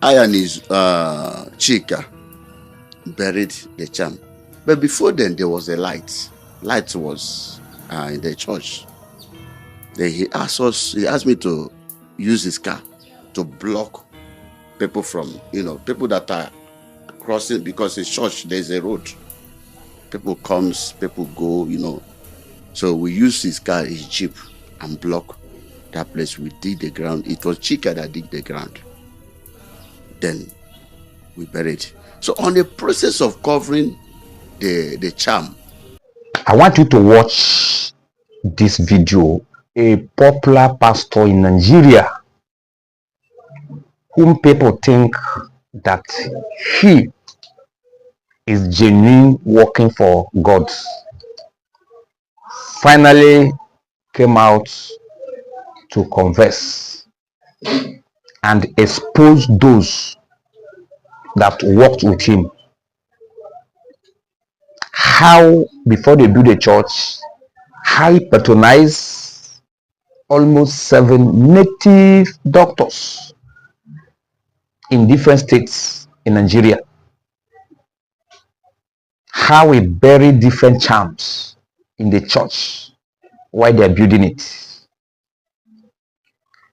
I and his Chika buried the charm. But before then, there was a light. Light was in the church. Then he asked me to use his car to block people from, people that are crossing, because in church there's a road. People comes, people go, So we used his car, his jeep, and block that place. We dig the ground. It was Chika that dig the ground. Then we buried. So on the process of covering the charm, I want you to watch this video. A popular pastor in Nigeria, whom people think that he is genuine working for God, finally came out to confess and expose those that worked with him. How, before they do the church, how he patronized almost 7 native doctors in different states in Nigeria. How he buried different charms in the church while they're building it.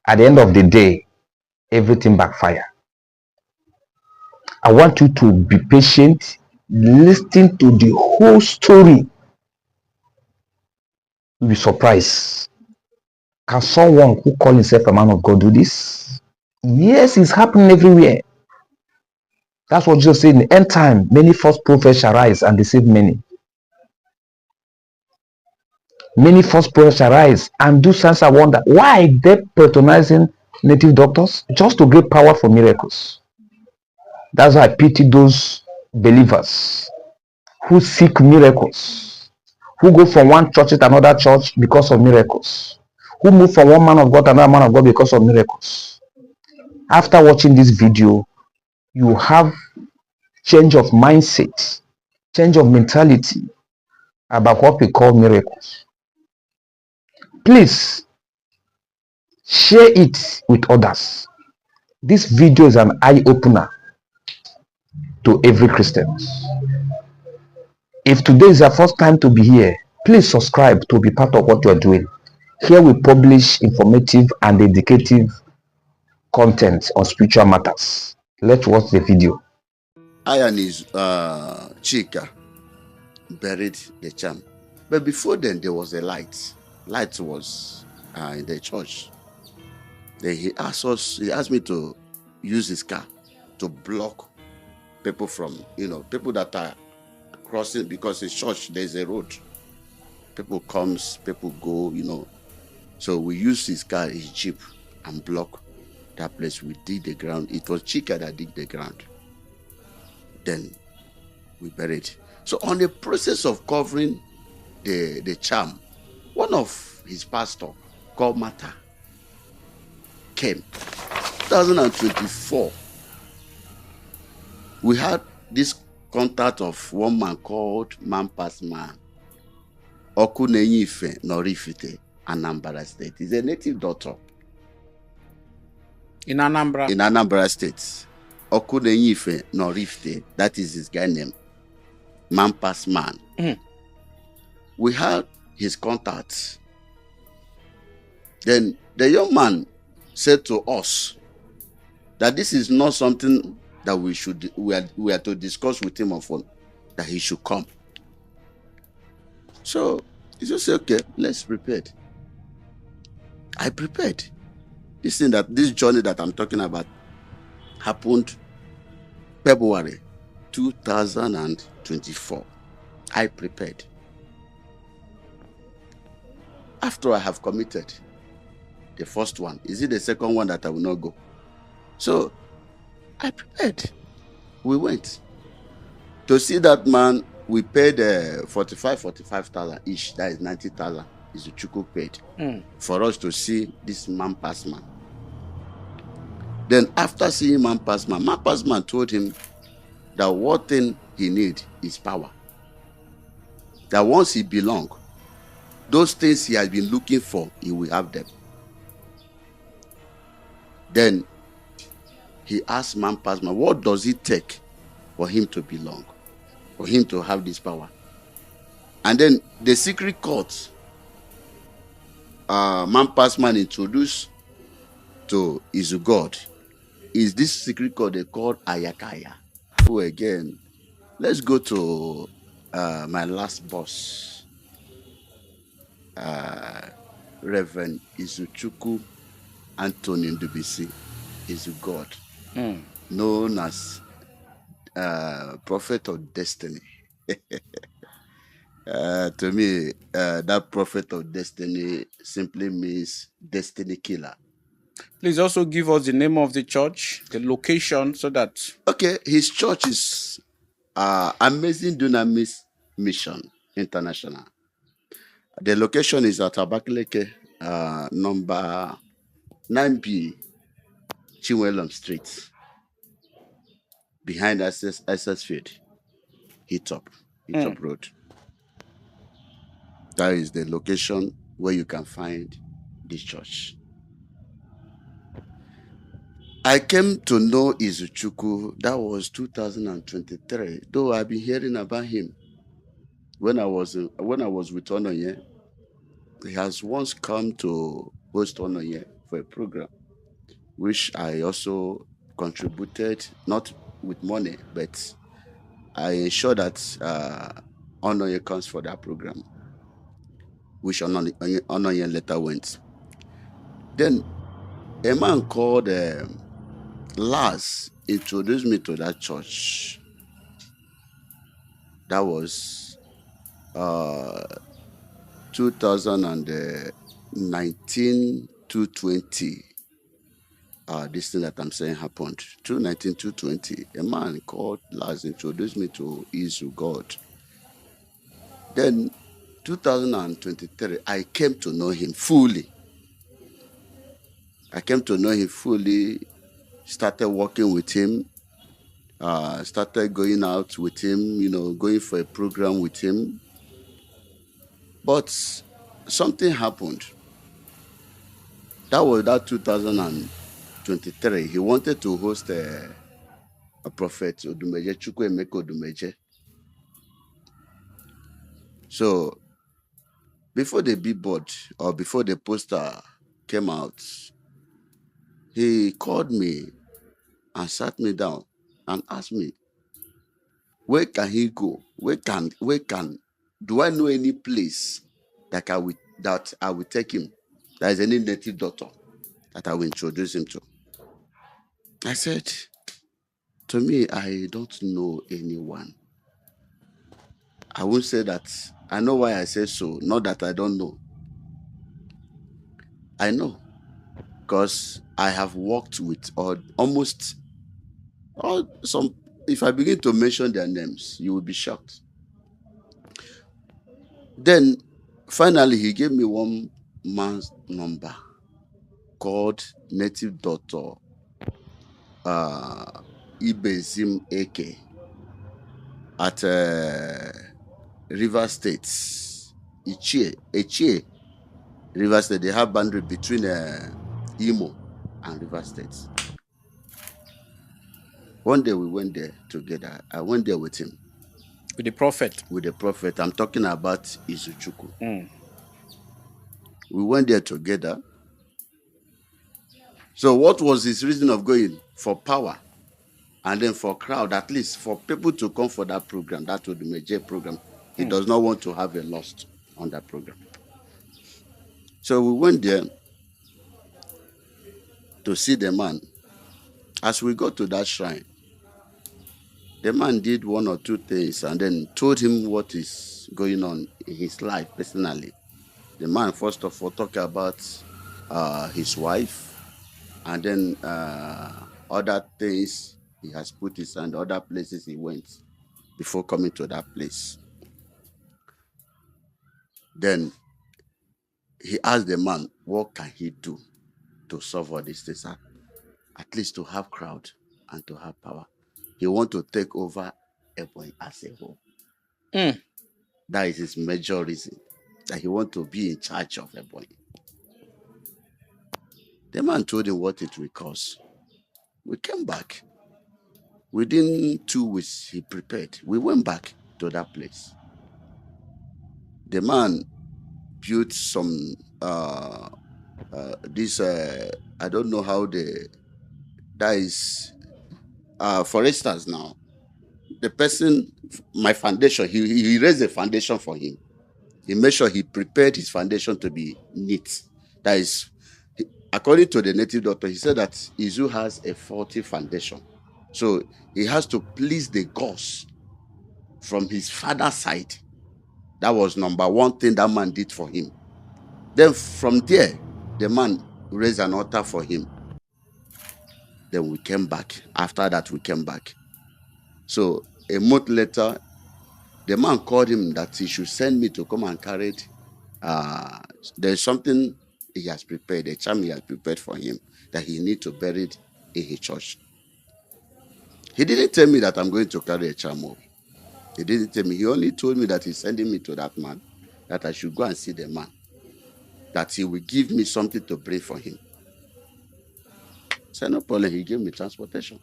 At the end of the day, everything backfire. I want you to be patient, listen to the whole story. You'll be surprised. Can someone who calls himself a man of God do this? Yes, it's happening everywhere. That's what Jesus said. In the end time, many false prophets shall rise and deceive many. Many false prophets shall rise and do signs and wonder. Why are they patronizing native doctors? Just to get power for miracles. That's why I pity those believers who seek miracles, who go from one church to another church because of miracles, who move from one man of God to another man of God because of miracles. After watching this video, you have change of mindset, change of mentality about what we call miracles. Please share it with others. This video is an eye-opener to every Christian. If today is your first time to be here, please subscribe to be part of what you are doing. Here we publish informative and educative content on spiritual matters. Let's watch the video. I and his Chika buried the charm. But before then, there was a light. Light was in the church. Then he asked me to use his car to block people from, people that are crossing, because in church there's a road. People comes, people go, So we used his car, his jeep, and block that place. We dig the ground. It was Chika that dig the ground. Then we buried. So on the process of covering the charm, one of his pastor called Mata came. 2024. We had this contact of one man called Man Pass Man. Okunenyife Norifite, Anambra State. He's a native doctor. In Anambra? In Anambra State. Okunenyife Norifite. That is his guy name. Man Pass Man. Mm. We had his contacts. Then the young man said to us that this is not something that we are to discuss with him on phone, that he should come. So he just said, okay, let's prepare. I prepared. This journey that I'm talking about happened February 2024. I prepared. After I have committed the first one, is it the second one that I will not go? So I prepared. We went to see that man. We paid 45,000 each. That is 90,000. Is the Chuku paid for us to see this Man Pass Man. Then after seeing Man Pass Man told him that what thing he need is power. That once he belong, those things he has been looking for, he will have them. Then he asked man past man, what does it take for him to belong, for him to have this power? And then the secret court, man past man introduced to his God, is this secret court they call Ayakaya. Oh, again, let's go to my last boss, Reverend Izuchukwu Anthony Ndubisi, is God, known as Prophet of Destiny. To me, that Prophet of Destiny simply means destiny killer. Please also give us the name of the church, the location, so that... Okay, his church is Amazing Dunamis Mission International. The location is at Abakaleke, number 9B, Chinwelum Street, behind SS Field, Hitop Road. That is the location where you can find this church. I came to know Izuchukwu, that was 2023, though I've been hearing about him when I was with Onoye. He has once come to host Onoye for a program, which I also contributed, not with money, but I ensure that Onoye comes for that program, which Onoye later went. Then a man called Lars introduced me to that church. That was 2019 to 20. This thing that I'm saying happened. 2019 to 20. A man called Lars introduced me to Isu God. Then 2023, I came to know him fully. Started working with him, started going out with him, going for a program with him. But something happened. That was that 2023. He wanted to host a prophet, Odumeje, Chukwuemeka Odumeje. So before the billboard or before the poster came out, he called me and sat me down and asked me, where can he go? Do I know any place that I will take him? There is any native doctor that I will introduce him to. I said, to me, I don't know anyone. I won't say that. I know why I say so, not that I don't know. I know, because I have worked with almost all some. If I begin to mention their names, you will be shocked. Then, finally, he gave me one man's number called Native Doctor Ibezim Eke at River State, Echie, River State. They have boundary between Imo and River State. One day we went there together. I went there with him. With the prophet? With the prophet. I'm talking about Izuchukwu. We went there together. So what was his reason of going? For power. And then for crowd, at least for people to come for that program, that would be a major program. He does not want to have a loss on that program. So we went there to see the man. As we got to that shrine, the man did one or two things and then told him what is going on in his life personally. The man, first of all, talked about his wife and then other things he has put his hand, other places he went before coming to that place. Then he asked the man, what can he do to solve all these things? At least to have crowd and to have power. He want to take over Ebonyi as a whole. That is his major reason, that he want to be in charge of Ebonyi. The man told him what it will cost. We came back. Within 2 weeks, he prepared. We went back to that place. The man built some I don't know how that is for instance now, the person, my foundation, he raised a foundation for him. He made sure he prepared his foundation to be neat. That is, according to the native doctor, he said that Izu has a faulty foundation. So he has to please the gods from his father's side. That was number one thing that man did for him. Then from there, the man raised an altar for him. Then we came back. After that, we came back. So a month later, the man called him that he should send me to come and carry it. There's something he has prepared, a charm he has prepared for him that he need to bury it in his church. He didn't tell me that I'm going to carry a charm up. He didn't tell me. He only told me that he's sending me to that man, that I should go and see the man, that he will give me something to bring for him. So no problem. He gave me transportation.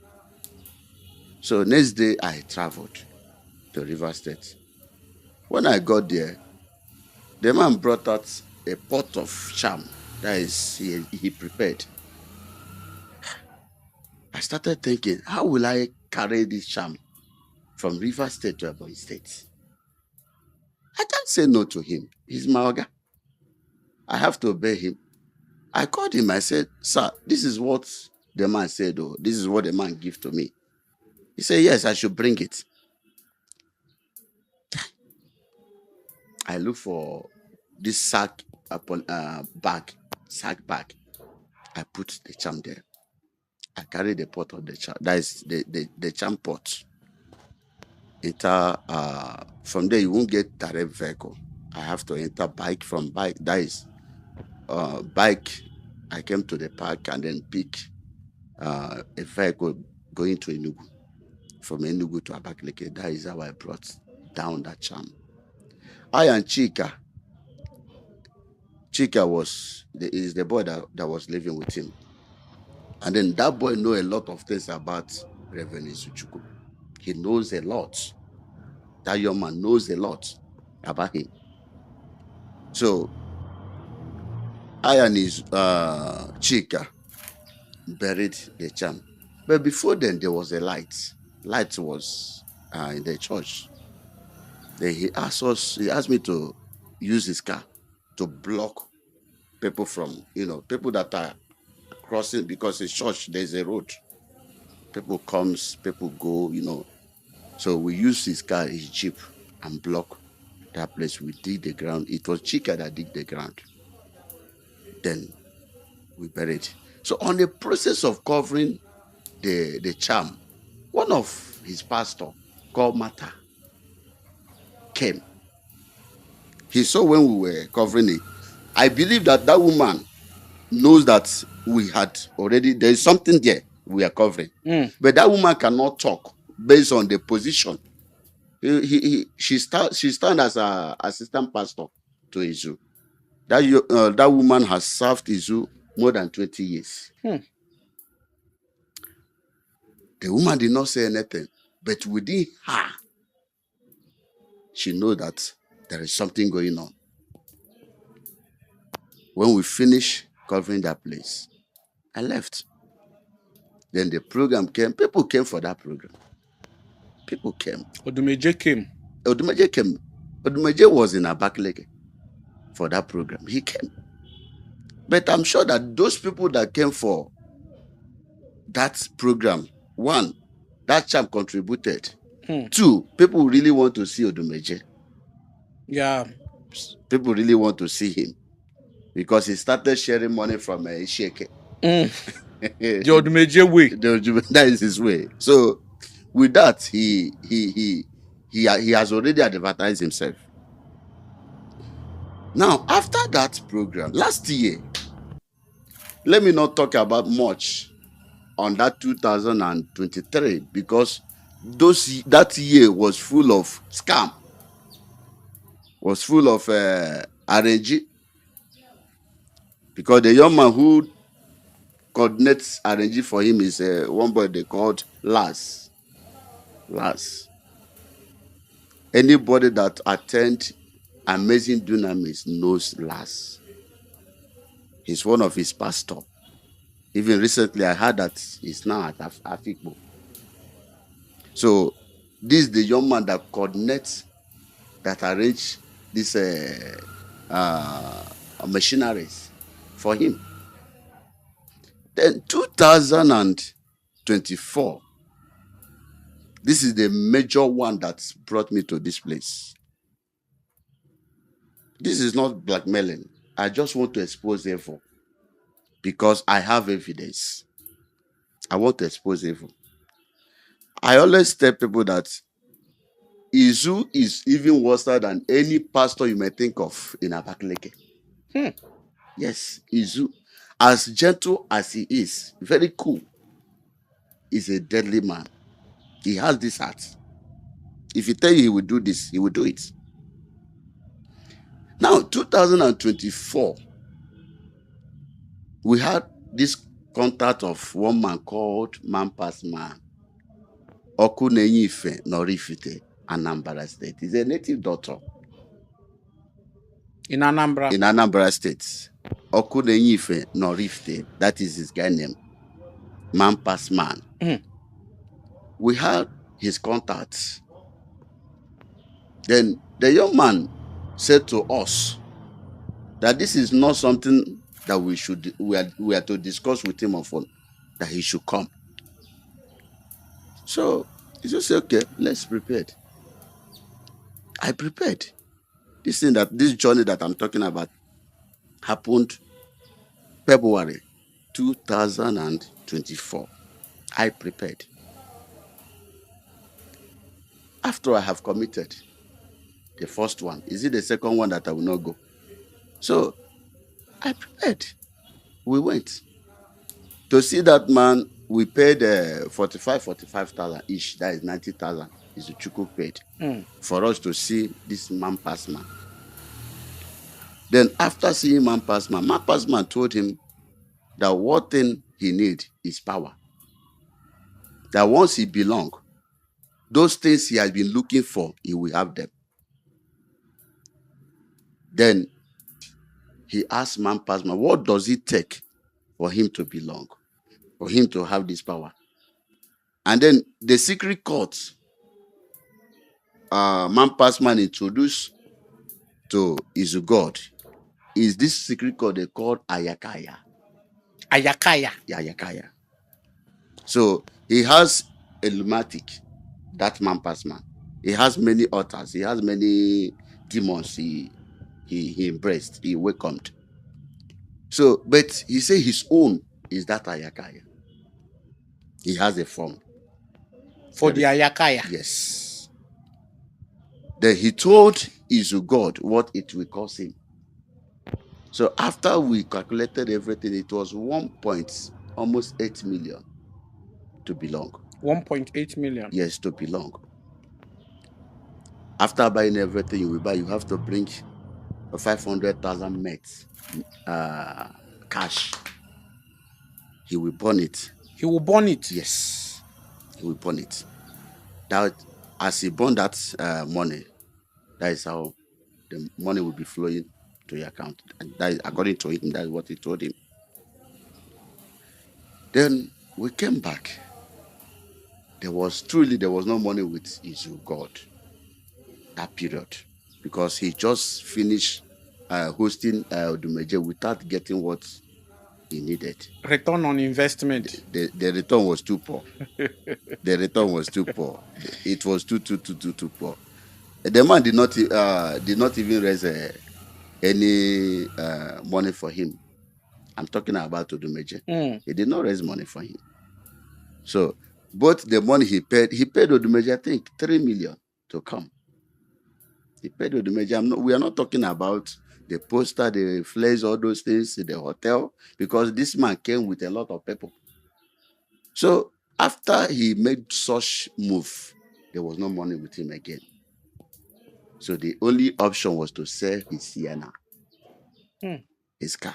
So next day I traveled to River State. When I got there, the man brought out a pot of charm that is he prepared. I started thinking, how will I carry this charm from River State to Ebonyi State? I can't say no to him. He's my oga. I have to obey him. I called him. I said, sir, this is what the man said. Oh, this is what the man gave to me. He said, yes, I should bring it. I look for this sack bag. I put the charm there. I carry the pot of the charm. That is the charm pot. From there you won't get direct vehicle. I have to enter bike. From bike, that is bike. I came to the park and then pick a vehicle going to Enugu. From Enugu to Abakaliki. That is how I brought down that charm. I and Chika is the boy that was living with him. And then that boy knows a lot of things about Reverend Izuchukwu. He knows a lot. That young man knows a lot about him. So I and his Chika buried the charm. But before then, there was a light. Light was in the church. Then he asked me to use his car to block people from, people that are crossing, because in church there's a road. People comes, people go, So we used his car, his jeep, and block that place. We dig the ground. It was Chika that dig the ground. Then we buried. So on the process of covering the charm, one of his pastor called Mata came. He saw when we were covering it. I believe that woman knows that we had already, there is something there we are covering. But that woman cannot talk based on the position. She stand as an assistant pastor to Izu. That woman has served Izu more than 20 years. The woman did not say anything, but within her, she knows that there is something going on. When we finish covering that place, I left. Then the program came. People came for that program. People came. Odumeje came. Odumeje was in Abakaliki for that program. He came. But I'm sure that those people that came for that program, one, that chap contributed. Two, people really want to see Odumeje. Yeah. People really want to see him because he started sharing money from Isheke. The Odumeje way. That is his way. So with that, he has already advertised himself. Now, after that program, last year, let me not talk about much on that 2023 because that year was full of scam, was full of RNG, because the young man who coordinates arranging for him is one boy they called Lars. Anybody that attend Amazing Dunamis knows Lars. He's one of his pastor. Even recently, I heard that he's now at Afikpo. So this is the young man that coordinates, that arrange this machineries for him. Then 2024, this is the major one that brought me to this place. This is not blackmailing. I just want to expose evil because I have evidence. I want to expose evil. I always tell people that Izu is even worse than any pastor you may think of in Abakaleke. Yes, Izu, as gentle as he is, very cool, is a deadly man. He has this heart. If he tell you he will do this, he will do it. Now, 2024, we had this contact of one man called Man Pass Man, Okunenyife Norifite, Anambra State. He's a native doctor. In Anambra. In Anambra State. Okunenyife Norifite, that is his guy name. Man Pass Man. We had his contacts. Then the young man said to us that this is not something that we are to discuss with him on phone, that he should come. So he just said, okay, let's prepare. I prepared. This journey that I'm talking about happened February 2024. I prepared. After I have committed the first one, is it the second one that I will not go? So I prepared. We went to see that man. We paid 45,000 each. That is 90,000. Is the Chuku paid for us to see this Man Pass Man. Then after seeing Man Pass Man told him that what thing he need is power. That once he belong, those things he has been looking for, he will have them. Then he asked Man Pass Man, what does it take for him to belong, for him to have this power? And then the secret court Man Pass Man introduced to Izu God is this secret court they call Ayakaya. Ayakaya. Yeah, Ayakaya. So he has a lunatic, that Man Pass Man. He has many altars. He has many demons he embraced, he welcomed. So, but he said his own is that Ayakaya. He has a form. For the Ayakaya? Yes. Then he told Izu God what it will cost him. So after we calculated everything, it was almost 8 million to belong. 1.8 million? Yes, to belong. After buying everything you will buy, you have to bring 500,000 mets cash. He will burn it. He will burn it? Yes, he will burn it. That as he burned that money, that is how the money will be flowing to your account. And that is, according to him, that's what he told him. Then we came back. There was no money with Izu God that period, because he just finished hosting Odumeje without getting what he needed. Return on investment. The return was too poor. The return was too poor. It was too poor. The man did not even raise any money for him. I'm talking about Odumeje. He did not raise money for him. So both the money he paid Odumeje, I think 3 million to come. He paid Odumeje. We are not talking about the poster, the flares, all those things, the hotel, because this man came with a lot of people. So after he made such move, there was no money with him again. So the only option was to sell his Sienna, his car.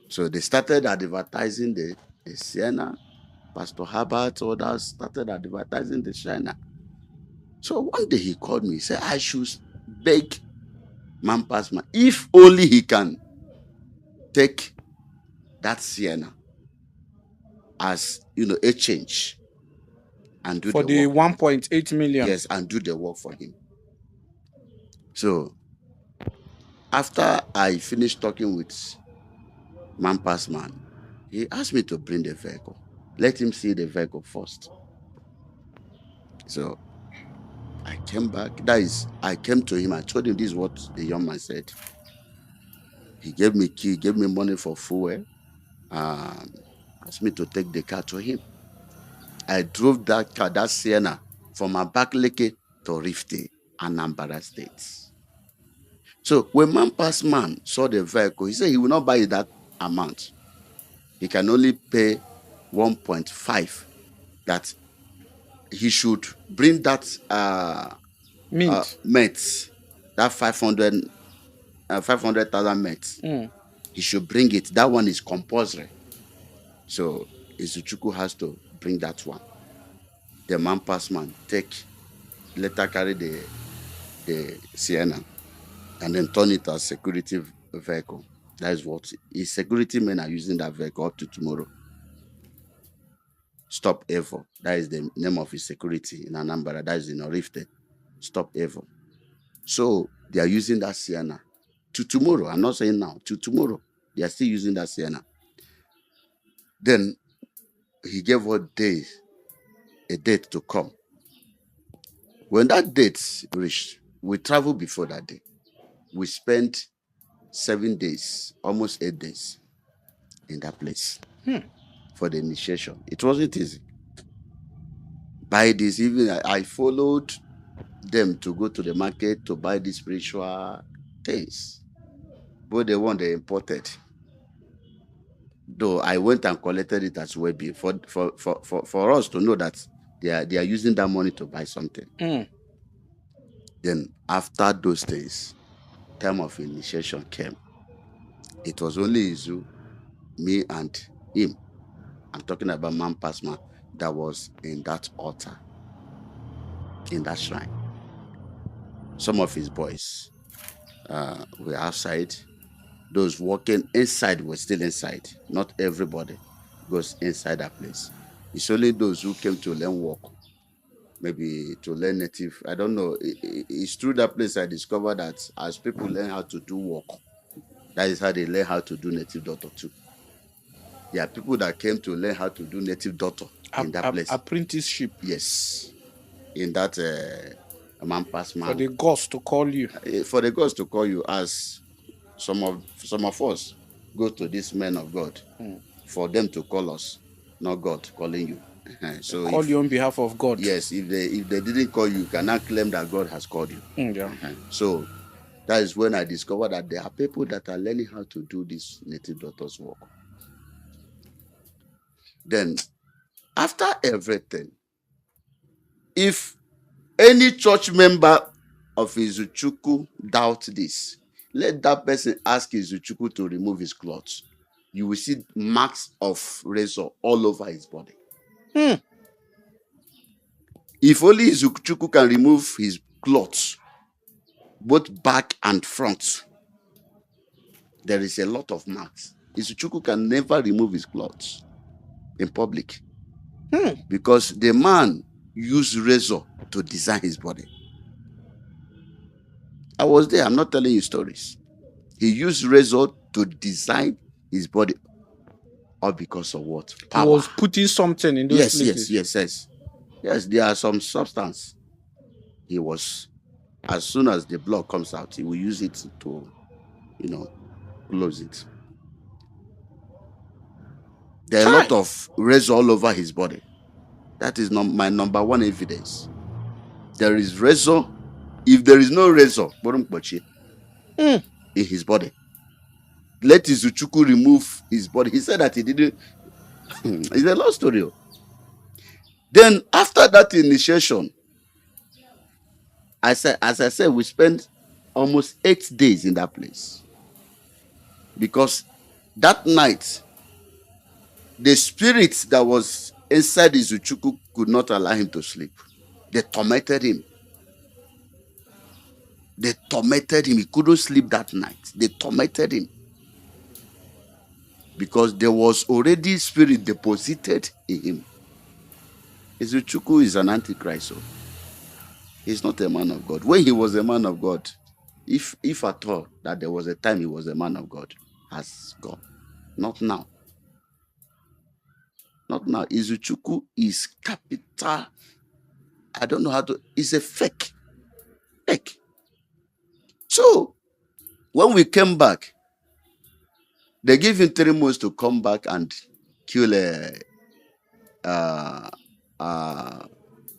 So they started advertising the Sienna. Pastor Herbert, others started advertising the Sienna. So one day he called me. He said, I should beg man past man, if only he can take that Sienna as, a change and do For the the work. 1.8 million. Yes, and do the work for him. So after I finished talking with man past man, he asked me to bring the vehicle. Let him see the vehicle first. So I came back. That is, I came to him. I told him this is what the young man said. He gave me key, gave me money for fuel, asked me to take the car to him. I drove that car, that Sienna, from Abakaliki to Rifty, Anambra State. So when man past man saw the vehicle, he said he will not buy that amount. He can only pay 1.5. That he should bring that MET, that 500,000 MET. He should bring it. That one is compulsory. So Izuchukwu has to bring that one. The man pass man later carry the Sienna and then turn it as security vehicle. That is what his security men are using that vehicle up to tomorrow. Stop Evil. That is the name of his security in Anambra. That is in Orifte. Stop Evil. So they are using that Sienna to tomorrow. I'm not saying now. To tomorrow. They are still using that Sienna. Then he gave a date to come. When that date reached, we traveled before that day. We spent 7 days, almost 8 days in that place for the initiation. It wasn't easy. By this evening, I followed them to go to the market to buy the spiritual things. But the one they imported. Though I went and collected it as well for us to know that they are using that money to buy something. Then after those days, time of initiation came. It was only Izu, me and him. I'm talking about man past man that was in that altar, in that shrine. Some of his boys were outside. Those working inside were still inside. Not everybody goes inside that place. It's only those who came to learn work, maybe to learn native. I don't know. It's through that place I discovered that as people learn how to do work, that is how they learn how to do native doctor too. There are people that came to learn how to do native doctor in that place. Apprenticeship. Yes. In that man past man. For the gods to call you. For the gods to call you, as some of us go to these men of God for them to call us, not God calling you. So call you on behalf of God. Yes, if they didn't call you, you cannot claim that God has called you. Yeah. So that is when I discovered that there are people that are learning how to do this native doctor's work. Then, after everything, if any church member of Izuchukwu doubt this, let that person ask Izuchukwu to remove his clothes. You will see marks of razor all over his body. If only Izuchukwu can remove his clothes, both back and front, there is a lot of marks. Izuchukwu can never remove his clothes in public because the man used razor to design his body. I was there. I'm not telling you stories. He used razor to design his body, all because of what? Power. He was putting something in those places. Yes, there are some substance. He was, as soon as the blood comes out, he will use it to, close it. There are a lot of razor all over his body. That is my number one evidence. There is razor. If there is no razor, in his body, let Izuchukwu remove his body. He said that he didn't. It's a long story. Then after that initiation, as I said, we spent almost 8 days in that place because That night, the spirit that was inside Izuchukwu could not allow him to sleep. They tormented him. They tormented him. He couldn't sleep that night. They tormented him. Because there was already spirit deposited in him. Izuchukwu is an antichrist. So he's not a man of God. When he was a man of God, if at all that there was a time he was a man of God, has gone. Not now. Not now. Izuchukwu is capital. I don't know how to. It's a fake. Fake. So when we came back, they gave him 3 months to come back and kill a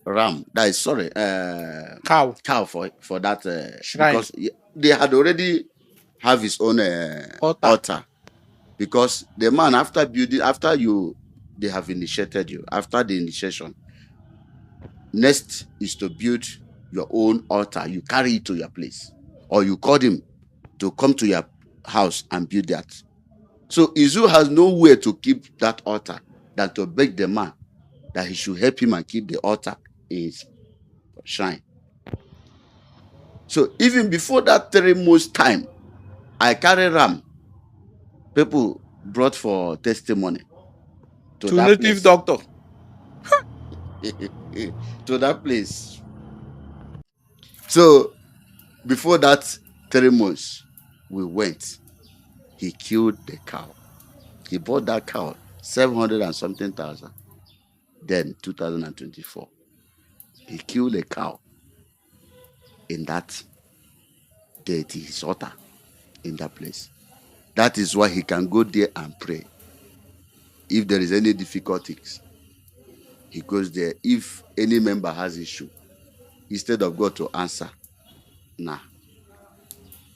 ram. That is cow for that Shrine. because they had already have his own altar. Because the man they have initiated you, after the initiation, next is to build your own altar. You carry it to your place, or you call him to come to your house and build that. So Izu has no way to keep that altar than to beg the man that he should help him and keep the altar in his shrine. So even before that 3 months time, I carry ram. People brought for testimony to native place. doctor. To that place. So before that 3 months, we went. He killed the cow. He bought that cow 700 and something thousand. Then 2024, he killed a cow in that deity, his altar, in that place. That is why he can go there and pray. If there is any difficulties, he goes there. If any member has issue, instead of God to answer, nah.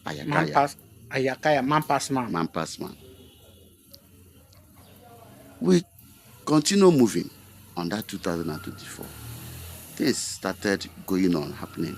Ayakaya, man pass man. Man pass man. We continue moving on that 2024. Things started going on, happening.